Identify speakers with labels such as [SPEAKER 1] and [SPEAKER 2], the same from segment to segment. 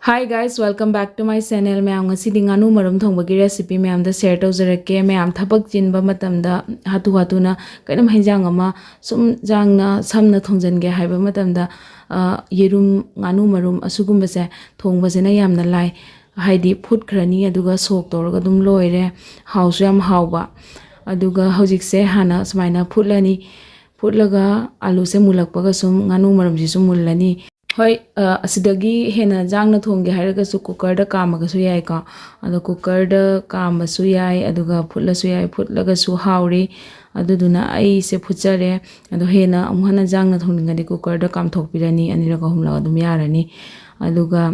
[SPEAKER 1] Hi guys, welcome back to my channel. Mayam ngasi di nganu marum thongba gi recipe mayam da share tawjarake. Mayam thabak chinba matamda hatu na kainam hinjang ama sum jangna samna thongjange haiba matamda yerum nganu marum asugumba se thongba se na yamna lai haidi phut khrani aduga sok torga dum loire hausu yam hauba aduga hojik se hana smaina phutlani phutlaga alu se mulakpaga sum nganu marum ji sum mullani hoi asidagi hena jangna thongge hairagasu cooker da kamagasu yai ka ado cooker da kamasu yai aduga phutlasu yai phutlagasu hauri aduduna ai se phutjare ado hena amuhana jangna thongningadi cooker da kamthokpirani aniraga humla adum yarani aduga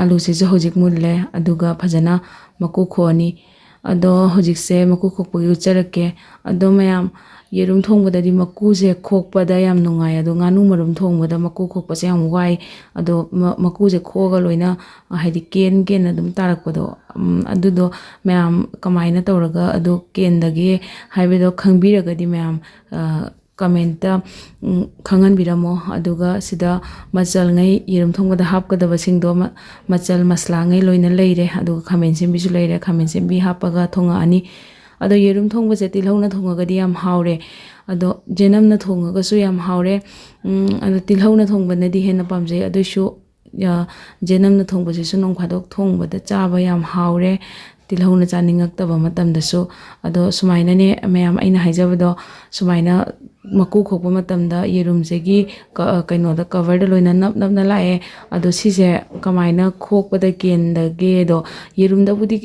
[SPEAKER 1] alu se hojik mulle aduga phajana maku khoni ado hojik se maku khokpagi ucharake ado mayam yerum thongbadadi maku se khokpada yam nungai ado nganu marum thongbada maku khokpa se yam wai ado maku se khoga loina haidi ken adum tarakpado adudo mayam kamaina tawraga ado ken dagi haibedo khangbiragadi mayam comment ta khangan biramo aduga sida machal ngai yerum thongbada hapkadaba singdo machal masla ngai loina leire aduga khamen sembi su leire khamen sembi hapaga thonga ani ado yerum thongba se tilhauna thongagadi yam haure ado jenamna thongagasu yam haure ado tilhauna thongbana di hena pamjai ado shu jenamna thongba se su nong khadok thongbada chaba yam haure tilhauna chaningaktaba matamdasu ado sumaina ne mayam aina haijabado sumaina maku khokpa matamda yerumsegi kaino da cover da loina nap na lae ado sise kamaina khokpada kenda ge do yerumda budi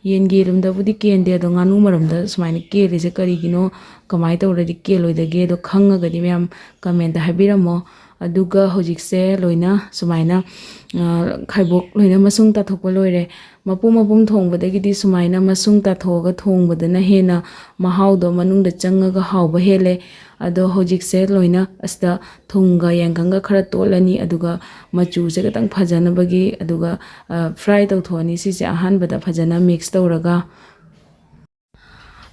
[SPEAKER 1] yengi yerumda budi kende do nganu marum da sumaina kele se kari gino kamai tawradi keloi da ge do khanga gadi mayam comment da habiramo aduga hojik se loina sumaina khaibok loina masung ta thokpa loire mapum thongbadagi di sumaina masung ta thoga thongbadana hena mahaudo manungda changaga hauba hele ado hojik se loina asta thunga yanganga khara tolani aduga machu se katang phajana bagi aduga fry tawthoni si se ahan bada phajana mix tawraga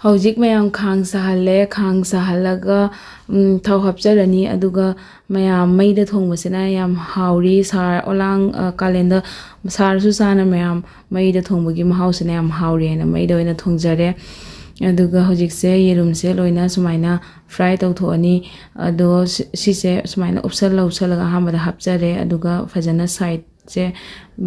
[SPEAKER 1] hojik mayam khang sahalaga thau hapjarani aduga mayam maida thongbasena yam hauri sar olang kalenda sar su sana mayam maida thongbagi mahausena yam hauri na maida oina thongjare aduga hojik se yerum se loina sumaina fry tawthoni ado sise sumaina upsalaga hamada hapjare aduga phajana side se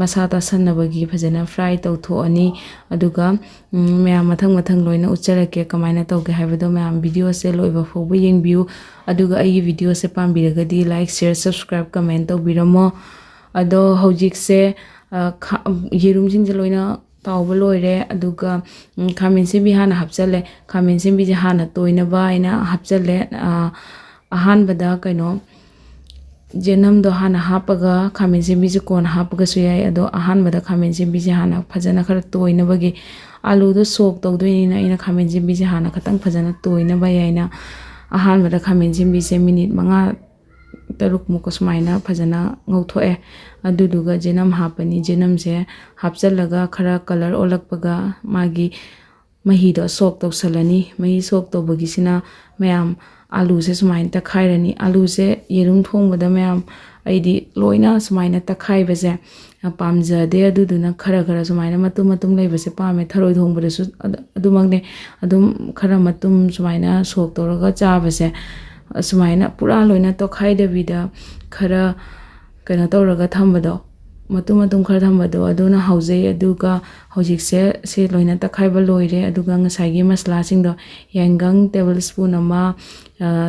[SPEAKER 1] masata sannabagi phajana fry tawthoni aduga mayam mathang loina ucharake kamaina tawge haibado mayam video se loiba fobu yengbiu aduga ai video se pambiragadi like share subscribe comment tawbiramo ado hojik se yerum jing loina tawba loire aduga khamen se bi hana hapchale khamen se bi hana toina ba ina hapchale ahan bada kaino jenam do hana hapaga khamen se bi kon hapaga suyai ado ahan bada khamen se bi hana phajana khara toina bagi alu do sok tawdoini na ina khamen se bi hana khatang phajana toina ba yaina ahan bada khamen se bi se minute manga taruk muko sumaina phajana ngauthoe aduduga jenam hapani jenam se hapchalaga khara color olakpaga magi mahi do sok tawsalani mahi sok tawbagi sina mayam alu se sumaina takhairani alu se yerum thongbada mayam aidi loina sumaina takhaibaje pamjade aduduna khara sumaina matum leibase pame tharoi thongbada su adumangne adum khara matum sumaina sok tawraga chabase sumaina pura loina to khaida vida khara kana tawraga thambado matum khara thambado aduna haujai aduga hojik se loina ta khaiba loire aduga ngasagi masla singdo yangang tablespoon ama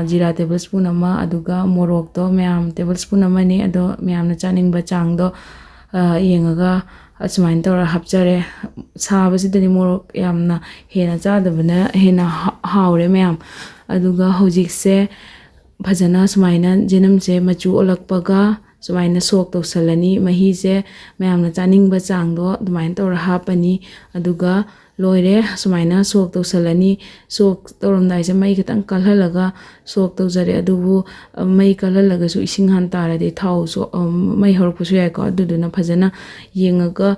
[SPEAKER 1] jira tablespoon ama aduga morok to mayam tablespoon ama ni ado mayam na chaning ba chang do yengaga asmain tawra hapjare sabasidani morok yamna hena chadabana hena haure mayam aduga hojik se phajana sumaina jenam se machu olakpaga sumaina sok tawsalani mahi se mayamna chaning ba chang do dumain tawra hapani aduga loire sumaina sok tawsalani sok tawramdai se mai khitang kalhalaga sok tawjare adubu mai kalhalaga su ising han tarade thau so mai horpusu yai ko aduduna phajana yengaga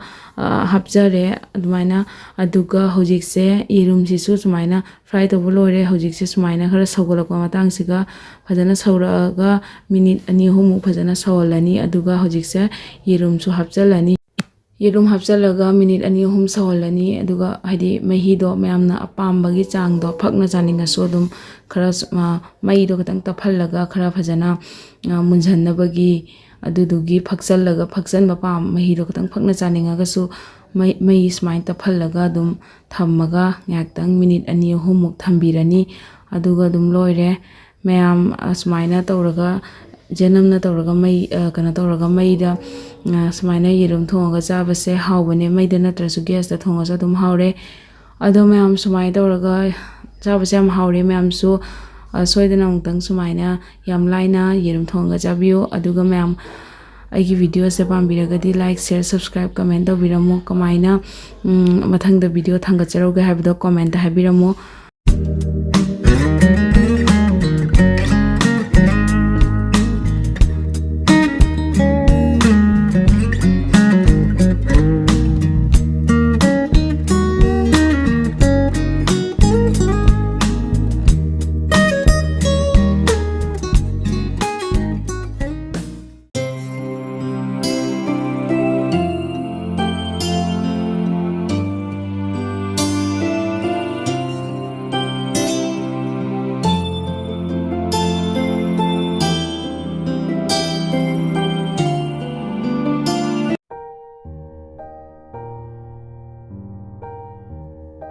[SPEAKER 1] hapjare adumaina aduga hojikse irum sisu sumaina fry tawbu loire hojikse sumaina khara sawgolakwa matang siga phajana sawraga minute ani humu phajana sawalani aduga hojikse irum su hapjalani yerum hapjalaga minute ani hum sawalani aduga hadi mahi do mayamna apambagi chang do phakna chaninga so dum khara mai do katang taphallaga khara phajana munjannabagi adudugi phaksallaga phaksan mapam mahi do katang phakna chaninga ga su mai smain taphallaga dum thammaga ngaktang minute ani hum muk thambirani aduga dum loire mayam asmaina tawraga janamna tawraga mai kana tawraga mai da sumaina yerum thonga chabase hawbane mai da natrasu gas da thonga sa dum hawre ado mayam sumai tawraga chabase am hawre mayam su soidana ungtang sumaina yam laina yerum thonga chabiyo aduga mayam aigi video se pambiragadi like share subscribe comment tawbiramo kamaina mathangda video thanga charoga habdo comment da habiramo